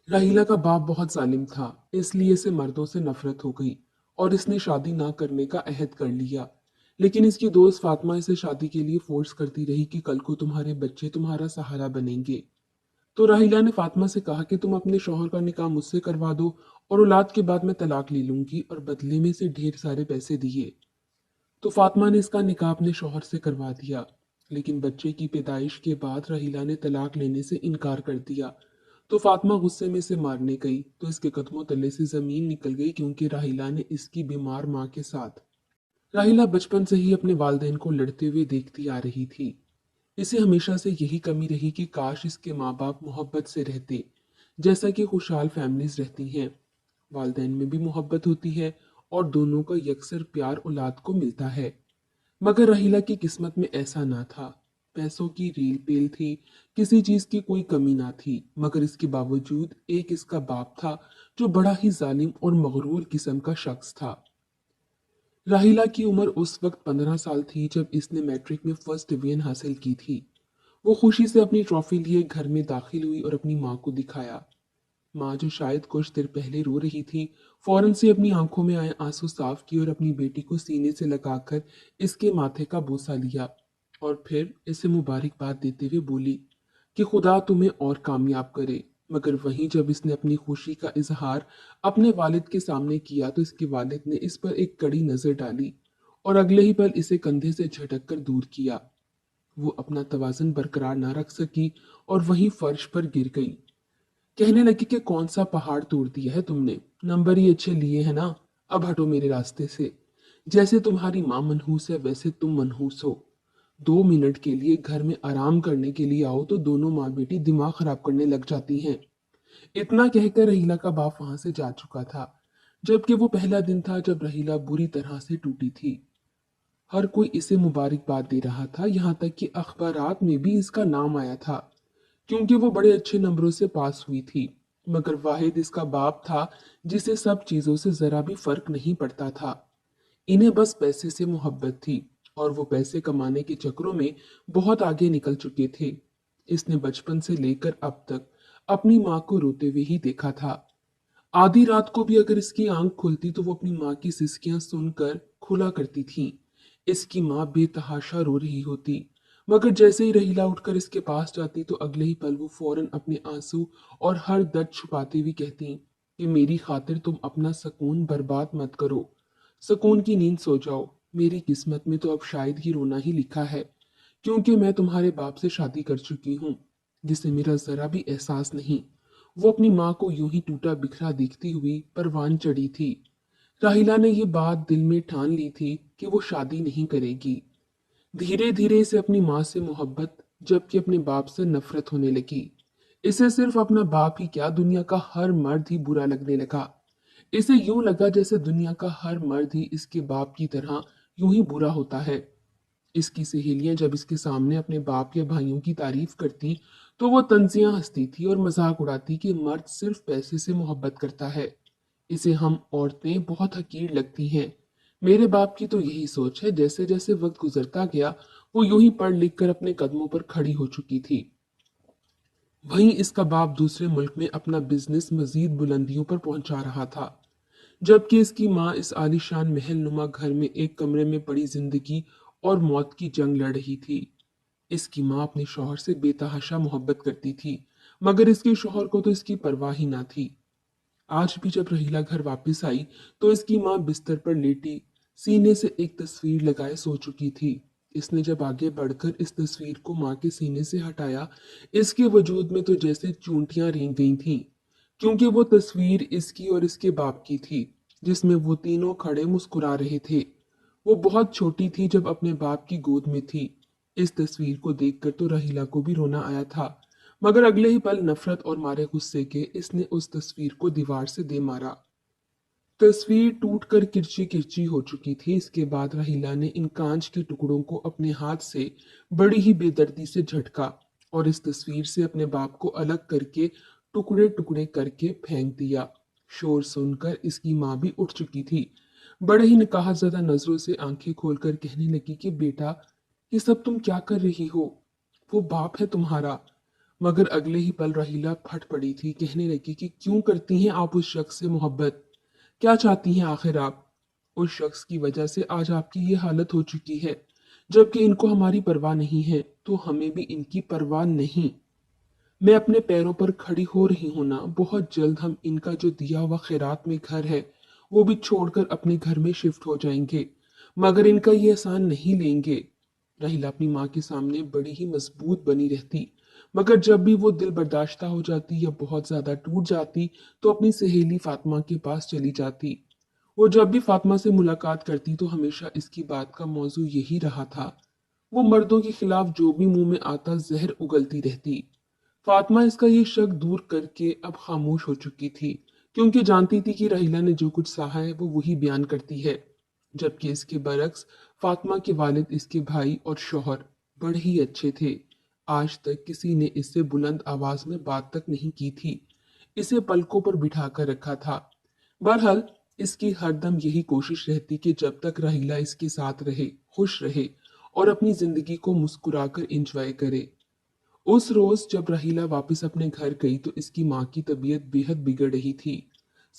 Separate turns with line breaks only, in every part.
राहिला का बाप बहुत जालिम था, इसलिए इसे मर्दों से नफरत हो गई और इसने शादी ना करने का अहद कर लिया। लेकिन इसकी दोस्त फातिमा इसे शादी के लिए फोर्स करती रही कि कल को तुम्हारे बच्चे तुम्हारा सहारा बनेंगे। तो राहिला ने फातिमा से कहा कि तुम अपने शौहर का निकाह मुझसे करवा दो और औलाद के बाद मैं तलाक ले लूंगी, और बदले में इसे ढेर सारे पैसे दिए। तो फातिमा ने इसका निकाह अपने शौहर से करवा दिया। लेकिन बच्चे की पैदाइश के बाद राहिला ने तलाक लेने से इनकार कर दिया। तो फातिमा गुस्से में इसे मारने गई तो इसके कदमों तले से जमीन निकल गई, क्योंकि राहिला ने इसकी बीमार माँ के साथ। राहिला बचपन से ही अपने वालिदैन को लड़ते हुए देखती आ रही थी। इसे हमेशा से यही कमी रही कि काश इसके माँ बाप मोहब्बत से रहते, जैसा कि खुशहाल फैमिलीज रहती हैं। वालिदैन में भी मोहब्बत होती है और दोनों का यकसर प्यार औलाद को मिलता है। मगर रहीला की किस्मत में ऐसा ना था। पैसों की रील पेल थी, किसी चीज की कोई कमी ना थी, मगर इसके बावजूद एक इसका बाप था जो बड़ा ही जालिम और मगरूर किस्म का शख्स था। राहिला की उम्र उस वक्त 15 साल थी जब इसने मैट्रिक में फर्स्ट डिवीजन हासिल की थी। वो खुशी से अपनी ट्रॉफी लिए घर में दाखिल हुई और अपनी माँ को दिखाया। माँ, जो शायद कुछ देर पहले रो रही थी, फौरन से अपनी आंखों में आए आंसू साफ किए और अपनी बेटी को सीने से लगाकर इसके माथे का बोसा लिया, और फिर इसे मुबारकबाद देते हुए बोली कि खुदा तुम्हें और कामयाब करे। मगर वहीं जब इसने अपनी खुशी का इजहार अपने वालिद के सामने किया तो इसके वालिद ने इस पर एक कड़ी नजर डाली और अगले ही पल इसे कंधे से झटक कर दूर किया। वो अपना तवाज़ुन बरकरार ना रख सकी और वहीं फर्श पर गिर गई। कहने लगी कि कौन सा पहाड़ तोड़ दिया है तुमने, नंबर ही अच्छे लिए हैं ना, अब हटो मेरे रास्ते से। जैसे तुम्हारी माँ मनहूस है वैसे तुम मनहूस हो। 2 मिनट के लिए घर में आराम करने के लिए आओ तो दोनों माँ बेटी दिमाग खराब करने लग जाती हैं। इतना कहकर रहीला का बाप वहां से जा चुका था, जबकि वो पहला दिन था जब रहीला बुरी तरह से टूटी थी। हर कोई इसे मुबारकबाद दे रहा था, यहाँ तक कि अखबारात में भी इसका नाम आया था, क्योंकि वो बड़े अच्छे नंबरों से पास हुई थी। मगर वाहिद इसका बाप था जिसे सब चीजों से जरा भी फर्क नहीं पड़ता था। इन्हें बस पैसे से मोहब्बत थी, और वो पैसे कमाने के चक्रों में बहुत आगे निकल चुके थे। इसने बचपन से लेकर अब तक अपनी माँ को रोते हुए ही देखा था। आधी रात को भी अगर इसकी आंख खुलती तो वो अपनी माँ की सिसकियां सुनकर खुला करती थी। इसकी माँ बेतहाशा रो रही होती, मगर जैसे ही रहीला उठकर इसके पास जाती तो अगले ही पल वो फौरन अपने आंसू और हर दर्द छुपाते हुए कहती कि मेरी खातिर तुम अपना सुकून बर्बाद मत करो, सुकून की नींद सो जाओ। मेरी किस्मत में तो अब शायद ही रोना ही लिखा है, क्योंकि मैं तुम्हारे बाप से शादी कर चुकी हूँ, जिसे मेरा जरा भी एहसास नहीं। वो अपनी माँ को यूं ही टूटा बिखरा देखती हुई परवान चढ़ी थी। राहिला ने ये बात दिल में ठान ली थी कि वो शादी नहीं करेगी। धीरे धीरे इसे अपनी माँ से मोहब्बत, जबकि अपने बाप से नफरत होने लगी। इसे सिर्फ अपना बाप ही क्या, दुनिया का हर मर्द ही बुरा लगने लगा। इसे यूं लगा जैसे दुनिया का हर मर्द ही इसके बाप की तरह यूं ही बुरा होता है। इसकी सहेलियां जब इसके सामने अपने बाप या भाइयों की तारीफ करती तो वो तंजियां हंसती थी और मजाक उड़ाती कि मर्द सिर्फ पैसे से मोहब्बत करता है, इसे हम औरतें बहुत हकीर लगती हैं। मेरे बाप की तो यही सोच है। जैसे जैसे वक्त गुजरता गया वो यूं ही पढ़ लिख कर अपने कदमों पर खड़ी हो चुकी थी। वहीं इसका बाप दूसरे मुल्क में अपना बिजनेस मजीद बुलंदियों पर पहुंचा रहा था, जबकि इसकी माँ इस आलीशान महल नुमा घर में एक कमरे में पड़ी जिंदगी और मौत की जंग लड़ रही थी। इसकी माँ अपने शौहर से बेतहाशा मोहब्बत करती थी, मगर इसके शौहर को तो इसकी परवाह ही ना थी। आज भी जब रहीला घर वापस आई तो इसकी माँ बिस्तर पर लेटी सीने से एक तस्वीर लगाए सो चुकी थी। इसने जब आगे बढ़कर इस तस्वीर को माँ के सीने से हटाया, इसके वजूद में तो जैसे चूंटियां रेंग गई थीं, क्योंकि वो तस्वीर इसकी और इसके बाप की थी, जिसमें वो तीनों खड़े मुस्कुरा रहे थे। वो बहुत छोटी थी जब अपने बाप की गोद में थी। इस तस्वीर को देखकर तो रहीला को भी रोना आया था, मगर अगले ही पल नफरत और मारे गुस्से के इसने उस तस्वीर को दीवार से दे मारा। तस्वीर टूटकर किरची किरची हो चुकी थी। इसके बाद रहीला ने इन कांच के टुकड़ों को अपने हाथ से बड़ी ही बेदर्दी से झटका और इस तस्वीर से अपने बाप को अलग करके टुकड़े टुकड़े करके फेंक दिया। शोर सुनकर इसकी माँ भी उठ चुकी थी। बड़े ही निकाहजदा नजरों से आंखें खोलकर कहने लगी कि बेटा, ये सब तुम क्या कर रही हो? वो बाप है तुम्हारा, मगर अगले ही पल रहीला फट पड़ी थी। कहने लगी कि क्यों करती हैं आप उस शख्स से मोहब्बत? क्या चाहती हैं आखिर आप? उस शख्स की वजह से आज आपकी ये हालत हो चुकी है। जबकि इनको हमारी परवाह नहीं है, तो हमें भी इनकी परवाह नहीं। मैं अपने पैरों पर खड़ी हो रही हूं ना। बहुत जल्द हम इनका जो दिया हुआ खैरात में घर है, वो भी छोड़कर अपने घर में शिफ्ट हो जाएंगे। मगर इनका ये एहसान नहीं लेंगे। राहिला अपनी माँ के सामने बड़ी ही मजबूत बनी रहती, मगर जब भी वो दिल बर्दाश्ता हो जाती या बहुत ज्यादा टूट जाती, तो अपनी सहेली फातिमा के पास चली जाती। वो जब भी फातिमा से मुलाकात करती तो हमेशा इसकी बात का मौजू यही रहा था। वो मर्दों के खिलाफ जो भी मुंह में आता जहर उगलती रहती। फातिमा इसका ये शक दूर करके अब खामोश हो चुकी थी, क्योंकि जानती थी कि रहीला ने जो कुछ सहा है वो वही बयान करती है। जबकि इसके बरक्स फातिमा के वालिद, इसके भाई और शौहर बड़े ही अच्छे थे। आज तक किसी ने इससे बुलंद आवाज में बात तक नहीं की थी। इसे पलकों पर बिठा कर रखा था। बहरहाल इसकी हरदम यही कोशिश रहती कि जब तक रहीला इसके साथ रहे, खुश रहे और अपनी जिंदगी को मुस्कुराकर एंजॉय करे। उस रोज जब रहीला वापस अपने घर गई तो इसकी माँ की तबीयत बेहद बिगड़ रही थी।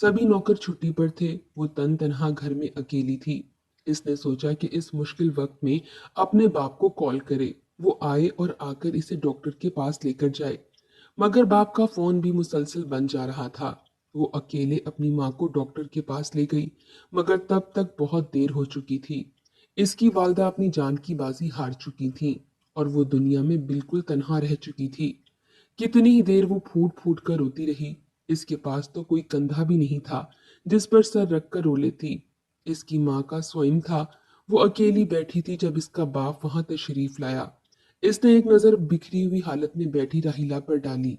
सभी नौकर छुट्टी पर थे, वो तन तनहा घर में अकेली थी। इसने सोचा कि इस मुश्किल वक्त में अपने बाप को कॉल करे, वो आए और आकर इसे डॉक्टर के पास लेकर जाए। मगर बाप का फोन भी मुसलसल बन जा रहा था। वो अकेले अपनी माँ को डॉक्टर के पास ले गई, मगर तब तक बहुत देर हो चुकी थी। इसकी वालदा अपनी जान की बाजी हार चुकी थी और वो दुनिया में बिल्कुल तन्हा रह चुकी थी। कितनी ही देर वो फूट फूट कर रोती रही। इसके पास तो कोई कंधा भी नहीं था जिस पर सर रख कर रो लेती। इसकी माँ का स्वयं था। वो अकेली बैठी थी जब इसका बाप वहां तशरीफ लाया। इसने एक नजर बिखरी हुई हालत में बैठी राहिला पर डाली।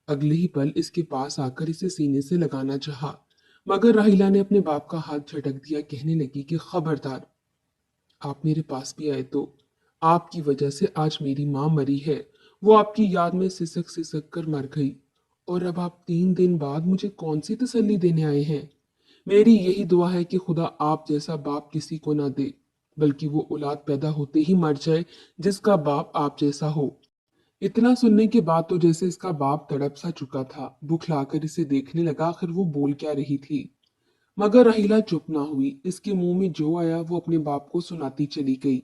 अगले ही पल इसके पास आकर इसे सीने से लगाना चाहा, मगर राहिला ने अपने बाप का हाथ झटक दिया। कहने लगी कि खबरदार, आप मेरे पास भी आए तो आपकी वजह से आज मेरी माँ मरी है। वो आपकी याद में सिसक सिसक कर मर गई। और अब आप 3 दिन बाद मुझे कौन सी तसल्ली देने आए हैं? मेरी यही दुआ है कि खुदा आप जैसा बाप किसी को ना दे, बल्कि वो औलाद पैदा होते ही मर जाए जिसका बाप आप जैसा हो। इतना सुनने के बाद तो जैसे इसका बाप तड़प सा चुका था, बुखलाकर इसे देखने लगा आखिर वो बोल क्या रही थी। मगर रहीला चुप ना हुई। इसके मुंह में जो आया वो अपने बाप को सुनाती चली गई।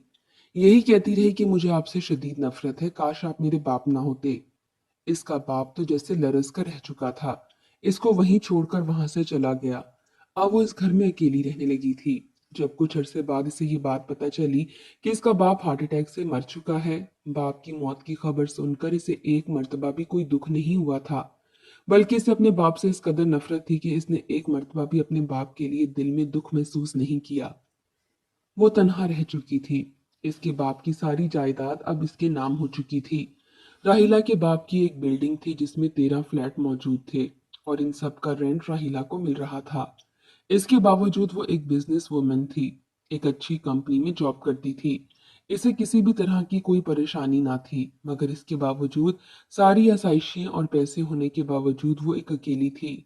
यही कहती रही कि मुझे आपसे शदीद नफरत है, काश आप मेरे बाप ना होते। इसका बाप तो जैसे लरस कर रह चुका था। इसको वहीं छोड़कर वहां से चला गया। अब वो इस घर में अकेली रहने लगी थी। जब कुछ अरसे बाद इसे ये बात पता चली कि इसका बाप हार्ट अटैक से मर चुका है, बाप की मौत की खबर सुनकर इसे एक मर्तबा भी कोई दुख नहीं हुआ था, बल्कि इसे अपने बाप से इस कदर नफरत थी कि इसने एक मर्तबा भी अपने बाप के लिए दिल में दुख महसूस नहीं किया। वो तनहा रह चुकी थी। इसके बाप की सारी जायदाद अब इसके नाम हो चुकी थी। राहिला के बाप की एक बिल्डिंग थी जिसमें 13 फ्लैट मौजूद थे और इन सब का रेंट राहिला को मिल रहा था। इसके बावजूद वो एक बिजनेस वुमन थी, एक अच्छी कंपनी में जॉब करती थी। इसे किसी भी तरह की कोई परेशानी ना थी, मगर इसके बावजूद सारी आसाइशें और पैसे होने के बावजूद वो एक अकेली थी।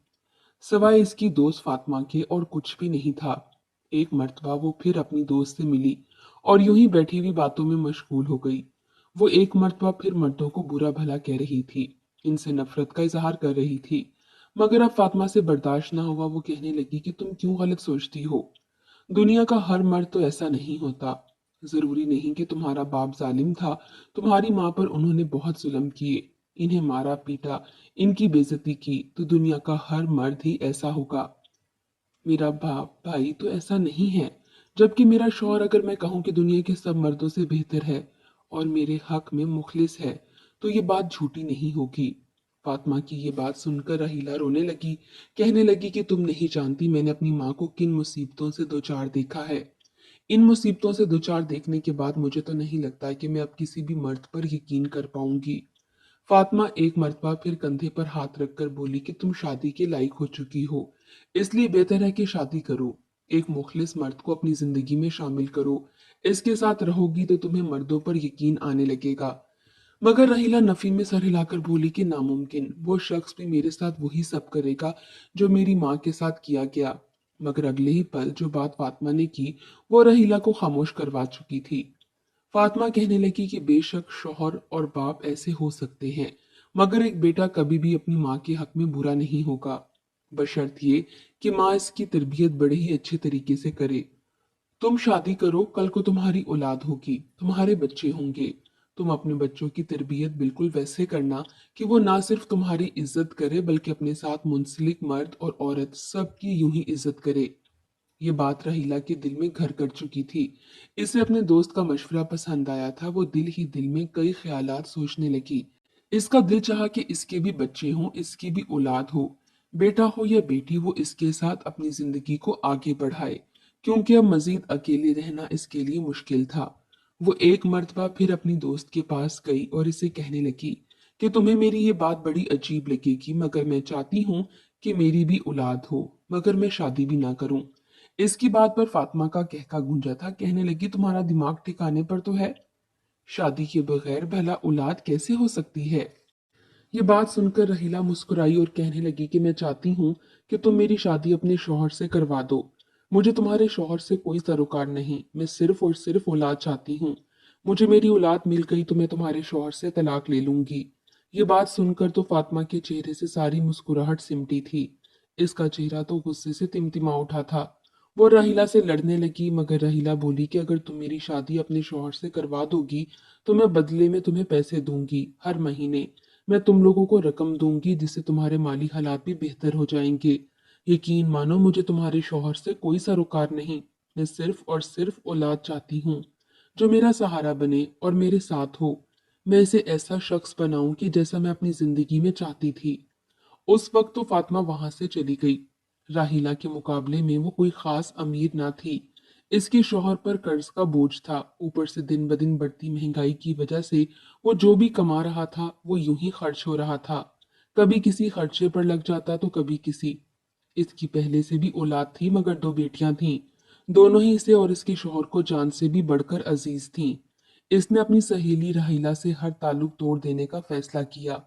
सिवाय इसकी दोस्त फातिमा के और कुछ भी नहीं था। एक मर्तबा वो फिर अपनी दोस्त से मिली और यूं ही बैठी हुई बातों में मशगूल हो गई। वो एक मर्तबा फिर मर्दों को बुरा भला कह रही थी, इनसे नफरत का इजहार कर रही थी। मगर अब फातिमा से बर्दाश्त ना हुआ। वो कहने लगी कि तुम क्यों गलत सोचती हो? दुनिया का हर मर्द तो ऐसा नहीं होता। जरूरी नहीं कि तुम्हारा बाप जालिम था। तुम्हारी माँ पर उन्होंने बहुत जुल्म किए, इन्हें मारा पीटा, इनकी बेइज्जती की, तो दुनिया का हर मर्द ही ऐसा होगा। मेरा बाप भाई तो ऐसा नहीं है। जबकि मेरा शौहर, अगर मैं कहूँ कि दुनिया के सब मर्दों से बेहतर है और मेरे हक में मुखलिस है, तो ये बात झूठी नहीं होगी। फातिमा की ये बात सुनकर रहीला रोने लगी। कहने लगी कि तुम नहीं जानती मैंने अपनी माँ को किन मुसीबतों से दो चार देखा है। इन मुसीबतों से दो चार देखने के बाद मुझे तो नहीं लगता कि मैं अब किसी भी मर्द पर यकीन कर पाऊंगी। फातिमा एक मर्तबा फिर कंधे पर हाथ रखकर बोली कि तुम शादी के लायक हो चुकी हो, इसलिए बेहतर है कि शादी करो। एक मुखलिस मर्द को अपनी जिंदगी में शामिल करो। इसके साथ रहोगी तो तुम्हें मर्दों पर यकीन आने लगेगा। मगर रहीला नफी में सर हिलाकर बोली कि नामुमकिन, वो शख्स भी मेरे साथ वही सब करेगा जो मेरी माँ के साथ किया गया। मगर अगले ही पल जो बात फातिमा ने की वो रहीला को खामोश करवा चुकी थी। फातिमा कहने लगी कि बेशक शौहर और बाप ऐसे हो सकते हैं, मगर एक बेटा कभी भी अपनी माँ के हक में बुरा नहीं होगा, बशर्त ये कि माँ इसकी तरबियत बड़े ही अच्छे तरीके से करे। तुम शादी करो, कल को तुम्हारी औलाद होगी, तुम्हारे बच्चे होंगे। तुम अपने बच्चों की तरबियत बिल्कुल वैसे करना कि वो ना सिर्फ तुम्हारी इज्जत करे बल्कि अपने साथ मुंसलिक मर्द और औरत सबकी यूं ही इज्जत करे। ये बात रहीला के दिल में घर कर चुकी थी। इसे अपने दोस्त का मशवरा पसंद आया था। वो दिल ही दिल में कई ख्यालात सोचने लगी। इसका दिल चाहा कि इसके भी बच्चे हों, इसकी भी औलाद हो, बेटा हो या बेटी, वो इसके साथ अपनी जिंदगी को आगे बढ़ाए, क्योंकि अब मजीद अकेले रहना इसके लिए मुश्किल था। वो एक मर्तबा फिर अपनी दोस्त के पास गई और इसे कहने लगी कि तुम्हें मेरी ये बात बड़ी अजीब लगेगी, मगर मैं चाहती हूँ कि मेरी भी औलाद हो, मगर मैं शादी भी ना करूं। इसकी बात पर फातिमा का कहका गूंजा था। कहने लगी, तुम्हारा दिमाग ठिकाने पर तो है? शादी के बगैर भला औलाद कैसे हो सकती है? ये बात सुनकर रहीला मुस्कुराई और कहने लगी कि मैं चाहती हूँ कि तुम मेरी शादी अपने शौहर से करवा दो। मुझे तुम्हारे शौहर से कोई सरोकार नहीं, मैं सिर्फ और सिर्फ औलाद चाहती हूँ। मुझे मेरी औलाद मिल गई तो मैं तुम्हारे शौहर से तलाक ले लूंगी। ये बात सुनकर तो फातिमा के चेहरे से सारी मुस्कुराहट सिमटी थी। इसका चेहरा तो गुस्से से तिमतिमा उठा था। वो रहीला से लड़ने लगी, मगर रहीला बोली कि अगर तुम मेरी शादी अपने शौहर से करवा दोगी तो मैं बदले में तुम्हें पैसे दूंगी। हर महीने मैं तुम लोगों को रकम दूंगी, जिससे तुम्हारे माली हालात भी बेहतर हो जाएंगे। यकीन मानो, मुझे तुम्हारे शौहर से कोई सरोकार नहीं। मैं सिर्फ और सिर्फ औलाद चाहती हूँ जो मेरा सहारा बने और मेरे साथ हो। मैं इसे ऐसा शख्स बनाऊं कि जैसा मैं अपनी जिंदगी में चाहती थी। उस वक्त तो फातिमा वहां से चली गई। राहिला के मुकाबले में वो कोई खास अमीर ना थी। इसके शौहर पर कर्ज का बोझ था। ऊपर से दिन ब दिन बढ़ती महंगाई की वजह से वो जो भी कमा रहा था वो यूं ही खर्च हो रहा था। कभी किसी खर्चे पर लग जाता तो कभी किसी। इसकी पहले से भी औलाद थी, मगर दो बेटियां थीं। दोनों ही इसे और इसके शौहर को जान से भी बढ़कर अजीज थीं। इसने अपनी सहेली राहिला से हर ताल्लुक तोड़ देने का फैसला किया,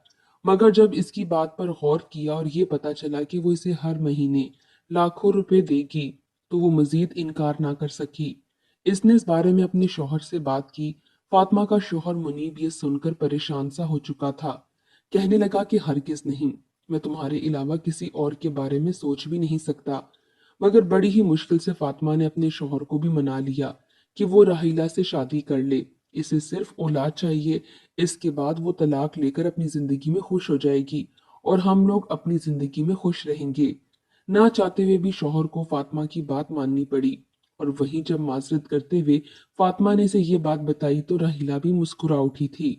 मगर जब इसकी बात पर गौर किया और ये पता चला कि वो इसे हर महीने लाखों रुपए देगी, तो वो मजीद इनकार ना कर सकी। इसने इस बारे में अपने शौहर से बात की। फातिमा का शौहर मुनीब ये सुनकर परेशान सा हो चुका था। कहने लगा कि हरगिज नहीं, मैं तुम्हारे अलावा किसी और के बारे में सोच भी नहीं सकता। मगर बड़ी ही मुश्किल से फातिमा ने अपने शौहर को भी मना लिया कि वो राहिला से शादी कर ले। इसे सिर्फ औलाद चाहिए। इसके बाद वो तलाक लेकर अपनी जिंदगी में खुश हो जाएगी और हम लोग अपनी जिंदगी में खुश रहेंगे। ना चाहते हुए भी शौहर को फातिमा की बात माननी पड़ी। और वहीं जब माजरत करते हुए फातिमा ने इसे ये बात बताई तो राहिला भी मुस्कुरा उठी थी।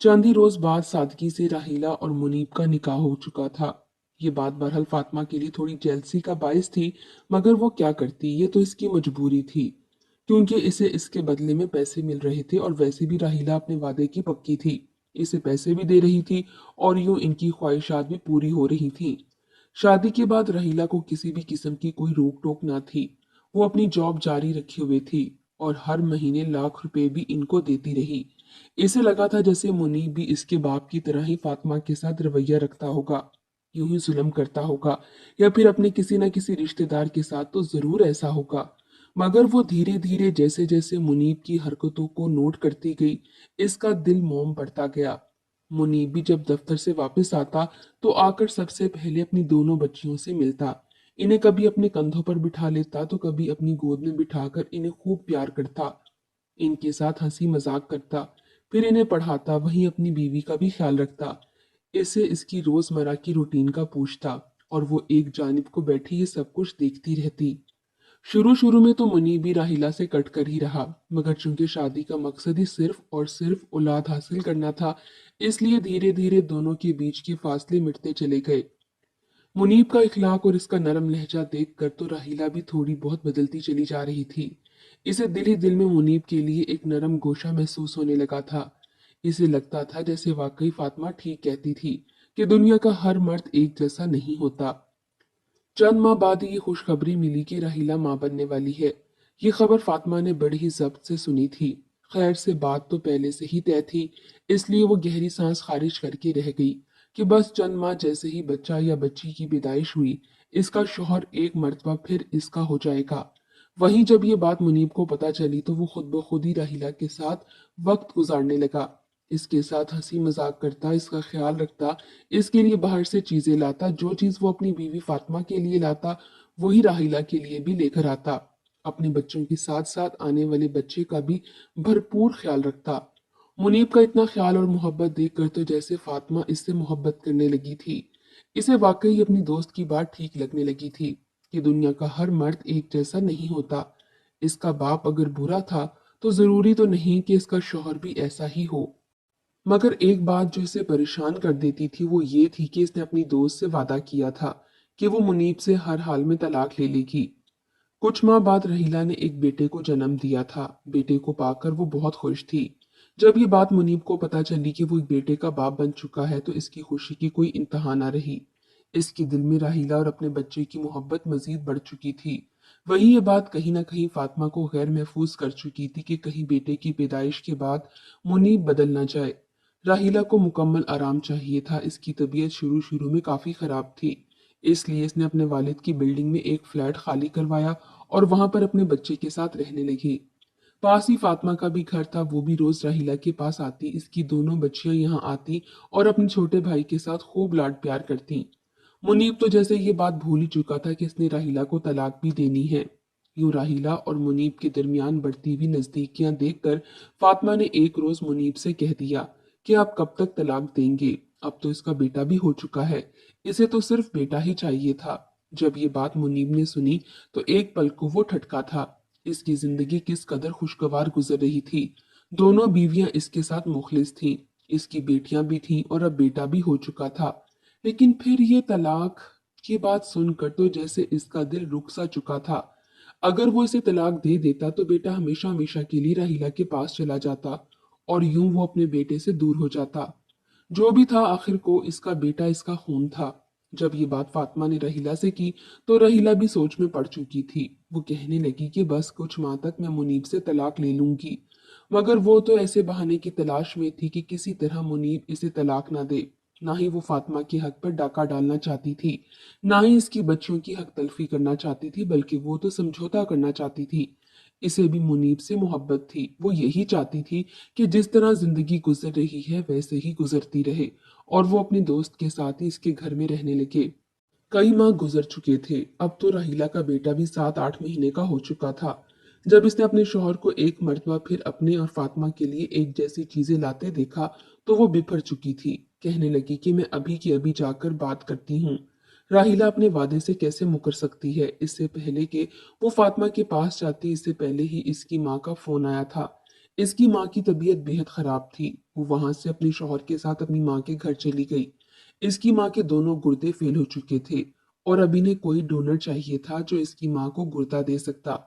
चंद ही रोज बाद सादगी से राहिला और मुनीब का निकाह हो चुका था। ये बात बहरहाल फातिमा के लिए थोड़ी जेलसी का बायस थी, मगर वो क्या करती, ये तो इसकी मजबूरी थी, क्योंकि इसे इसके बदले में पैसे मिल रहे थे और वैसे भी राहिला अपने वादे की पक्की थी। इसे पैसे भी दे रही थी और यूं इनकी ख्वाहिशात भी पूरी हो रही थी। शादी के बाद रहीला को किसी भी किस्म की कोई रोक टोक ना थी। वो अपनी जॉब जारी रखे हुए थी और हर महीने लाख रुपए भी इनको देती रही। इसे लगा था जैसे मुनीब भी इसके बाप की तरह ही फातिमा के साथ रवैया रखता होगा, यूं ही जुल्म करता होगा, या फिर अपने किसी न किसी रिश्तेदार के साथ तो जरूर ऐसा होगा। मगर वो धीरे धीरे जैसे जैसे मुनीब की हरकतों को नोट करती गई, इसका दिल मोम पड़ता गया। मुनीब भी जब दफ्तर से वापस आता तो आकर सबसे पहले अपनी दोनों बच्चियों से मिलता। इन्हें कभी अपने कंधों पर बिठा लेता तो कभी अपनी गोद में बिठाकर इन्हें खूब प्यार करता, इनके साथ हंसी मजाक करता, फिर इन्हें पढ़ाता, वहीं अपनी बीवी का भी ख्याल रखता। इसे इसकी रोजमर्रा की रूटीन का पूछता और वो एक जानिब को बैठी ये सब कुछ देखती रहती। शुरू शुरू में तो मुनीब भी राहिला से कट कर ही रहा, मगर चूंकि शादी का मकसद ही सिर्फ और सिर्फ औलाद हासिल करना था, इसलिए धीरे धीरे दोनों के बीच के फासले मिटते चले गए। मुनीब का इखलाक और इसका नरम लहजा देखकर तो राहिला भी थोड़ी बहुत बदलती चली जा रही थी। इसे दिल ही दिल में मुनीब के लिए एक नरम गोशा महसूस होने लगा था। इसे लगता था जैसे वाकई फातिमा ठीक कहती थी कि दुनिया का हर मर्द एक जैसा नहीं होता। चंद माह बाद ये खुशखबरी मिली कि राहिला मां बनने वाली है। ये खबर फातिमा ने बड़ी ही जब्त से सुनी थी। खैर से बात तो पहले से ही तय थी, इसलिए वो गहरी सांस खारिज करके रह गई कि बस चंद माह जैसे ही बच्चा या बच्ची की पैदाइश हुई, इसका शौहर एक मर्तबा फिर इसका हो जाएगा। वहीं जब ये बात मुनीब को पता चली तो वो खुद ब खुद ही राहिला के साथ वक्त गुजारने लगा। इसके साथ हंसी मजाक करता, इसका ख्याल रखता, इसके लिए बाहर से चीजें लाता। जो चीज वो अपनी बीवी फातिमा के लिए लाता वही राहिला के लिए भी लेकर आता। अपने बच्चों के साथ साथ आने वाले बच्चे का भी भरपूर ख्याल रखता। मुनीब का इतना ख्याल और मोहब्बत देखकर तो जैसे फातिमा इससे मोहब्बत करने लगी थी। इसे वाकई अपनी दोस्त की बात ठीक लगने लगी थी कि दुनिया का हर मर्द एक जैसा नहीं होता। इसका बाप अगर बुरा था तो जरूरी तो नहीं कि इसका शौहर भी ऐसा ही हो। मगर एक बात जो इसे परेशान कर देती थी वो ये थी कि इसने अपनी दोस्त से वादा किया था कि वो मुनीब से हर हाल में तलाक ले लेगी। कुछ माह बाद रहीला ने एक बेटे को जन्म दिया था। बेटे को पाकर वो बहुत खुश थी। जब ये बात मुनीब को पता चली कि वो एक बेटे का बाप बन चुका है तो इसकी खुशी की कोई इंतहा ना रही। इसके दिल में राहीला और अपने बच्चे की मोहब्बत मजीद बढ़ चुकी थी। वहीं ये बात कहीं ना कहीं फातिमा को गैर महफूज कर चुकी थी कि कहीं बेटे की पैदाइश के बाद मुनीब बदल ना जाए। राहीला को मुकम्मल आराम चाहिए था। इसकी तबीयत शुरू शुरू में काफी खराब थी। इसलिए इसने अपने वालिद की बिल्डिंग में एक फ्लैट खाली करवाया और वहां पर अपने बच्चे के साथ रहने लगी। पास ही फातिमा का भी घर था। वो भी रोज राहिला के पास आती। इसकी दोनों बच्चियां यहाँ आती और अपने छोटे भाई के साथ खूब लाड प्यार करती। मुनीब तो जैसे ये बात भूल ही चुका था कि इसने राहिला को तलाक भी देनी है। यूं राहिला और मुनीब के दरमियान बढ़ती हुई नजदीकियां देखकर फातिमा ने एक रोज मुनीब से कह दिया कि आप कब तक तलाक देंगे? अब तो इसका बेटा भी हो चुका है। इसे तो सिर्फ बेटा ही चाहिए था। जब ये बात मुनीब ने सुनी तो एक पल को वो ठटका था। इसकी जिंदगी किस कदर खुशगवार गुजर रही थी। दोनों बीवियां इसके साथ मुखलिस थीं। इसकी बेटियां भी थीं और अब बेटा भी हो चुका था। लेकिन फिर ये तलाक की बात सुनकर तो जैसे इसका दिल रुक सा चुका था। अगर वो इसे तलाक दे देता तो बेटा हमेशा हमेशा के लिए राहिला के पास चला जाता और यूं वो अपने बेटे से दूर हो जाता। जो भी था आखिर को इसका बेटा इसका खून था। जब ये बात फातिमा ने रहीला से की तो रहीला भी सोच में पड़ चुकी थी। वो कहने लगी कि बस कुछ माह तक मैं मुनीब से तलाक ले लूंगी। मगर वो तो ऐसे बहाने की तलाश में थी कि किसी तरह मुनीब इसे तलाक ना दे। ना ही वो फातिमा के हक पर डाका डालना चाहती थी, ना ही इसकी बच्चियों की हक तलफी करना चाहती थी, बल्कि वो तो समझौता करना चाहती थी। इसे भी मुनीब से मोहब्बत थी। वो यही चाहती थी कि जिस तरह जिंदगी गुजर रही है वैसे ही गुजरती रहे और वो अपने दोस्त के साथ ही इसके घर में रहने लगे। कई माह गुजर चुके थे। अब तो राहिला का बेटा भी 7-8 महीने का हो चुका था। जब इसने अपने शौहर को एक मर्तबा फिर अपने और फातिमा के लिए एक जैसी चीजें लाते देखा तो वो बिफर चुकी थी। कहने लगी कि मैं अभी की अभी जाकर बात करती हूँ। राहिला अपने वादे से कैसे मुकर सकती है? इससे पहले कि वो फातिमा के पास जाती इससे पहले ही इसकी माँ का फोन आया था। इसकी माँ की तबीयत बेहद खराब थी। वो वहां से अपने शौहर के साथ अपनी माँ के घर चली गई। इसकी माँ के दोनों गुर्दे फेल हो चुके थे और अब इन्हें कोई डोनर चाहिए था जो इसकी माँ को गुर्दा दे सकता।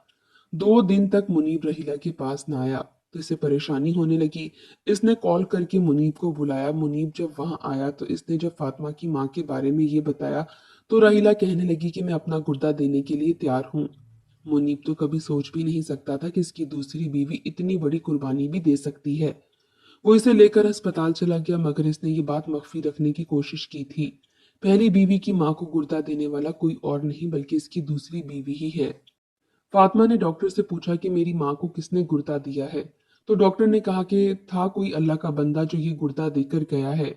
2 दिन तक मुनीब रहीला के पास न आया तो इसे परेशानी होने लगी। इसने कॉल करके मुनीब को बुलाया। मुनीब जब वहां आया तो इसने जब फातिमा की माँ के बारे में ये बताया तो रहीला कहने लगी कि मैं अपना गुर्दा देने के लिए तैयार हूँ। मुनीब तो कभी सोच भी नहीं सकता था कि इसकी दूसरी बीवी इतनी बड़ी कुर्बानी भी दे सकती है। वो इसे लेकर अस्पताल चला गया मगर इसने ये बात मख्फी रखने की कोशिश की थी। पहली बीवी की माँ को गुर्दा देने वाला कोई और नहीं बल्कि इसकी दूसरी बीवी ही है। फातिमा ने डॉक्टर से पूछा कि मेरी माँ को किसने गुर्दा दिया है। तो डॉक्टर ने कहा कि था कोई अल्लाह का बंदा जो ये गुर्दा देकर गया है।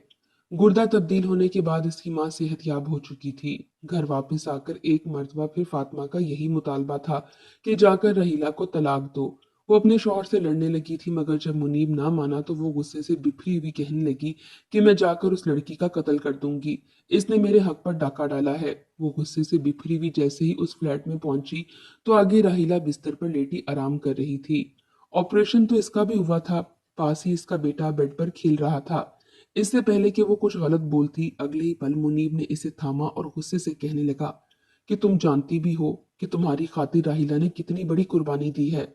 गुर्दा तब्दील होने के बाद इसकी माँ सेहतयाब हो चुकी थी। घर वापस आकर एक मर्तबा फिर फातिमा का यही मुतालबा था कि जाकर रहीला को तलाक दो। वो अपने शौहर से लड़ने लगी थी मगर जब मुनीब ना माना तो वो गुस्से से बिफरी हुई कहने लगी कि मैं जाकर उस लड़की का कत्ल कर दूंगी। इसने मेरे हक पर डाका डाला है। वो गुस्से से बिफरी हुई जैसे ही उस फ्लैट में पहुंची तो आगे राहिला बिस्तर पर लेटी आराम कर रही थी। ऑपरेशन तो इसका भी हुआ था। पास ही इसका बेटा बेड पर खेल रहा था। इससे पहले कि वो कुछ गलत बोलती अगले ही पल मुनीब ने इसे थामा और गुस्से से कहने लगा कि तुम जानती भी हो कि तुम्हारी खातिर राहिला ने कितनी बड़ी कुर्बानी दी है।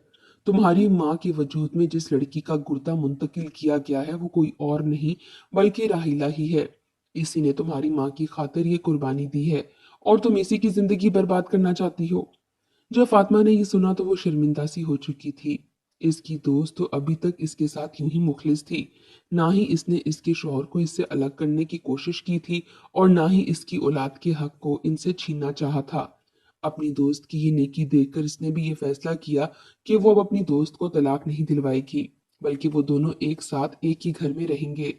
तुम्हारी माँ के वजूद में जिस लड़की का गुर्दा मुंतकिल किया गया है वो कोई और नहीं बल्कि राहिला ही है। इसी ने तुम्हारी माँ की खातिर ये कुर्बानी दी है और तुम इसी की जिंदगी बर्बाद करना चाहती हो। जब फातिमा ने ये सुना तो वो शर्मिंदा सी हो चुकी थी। इसकी दोस्त तो अभी तक इसके साथ यूं ही मुखलिस थी। ना ही इसने इसके शौहर को इससे अलग करने की कोशिश की थी और ना ही इसकी औलाद के हक को इनसे छीनना चाहा था। अपनी दोस्त की ये नेकी देखकर इसने भी ये फैसला किया कि वो अब अपनी दोस्त को तलाक नहीं दिलवाएगी। बल्कि वो दोनों एक साथ एक ही घर में रहेंगे।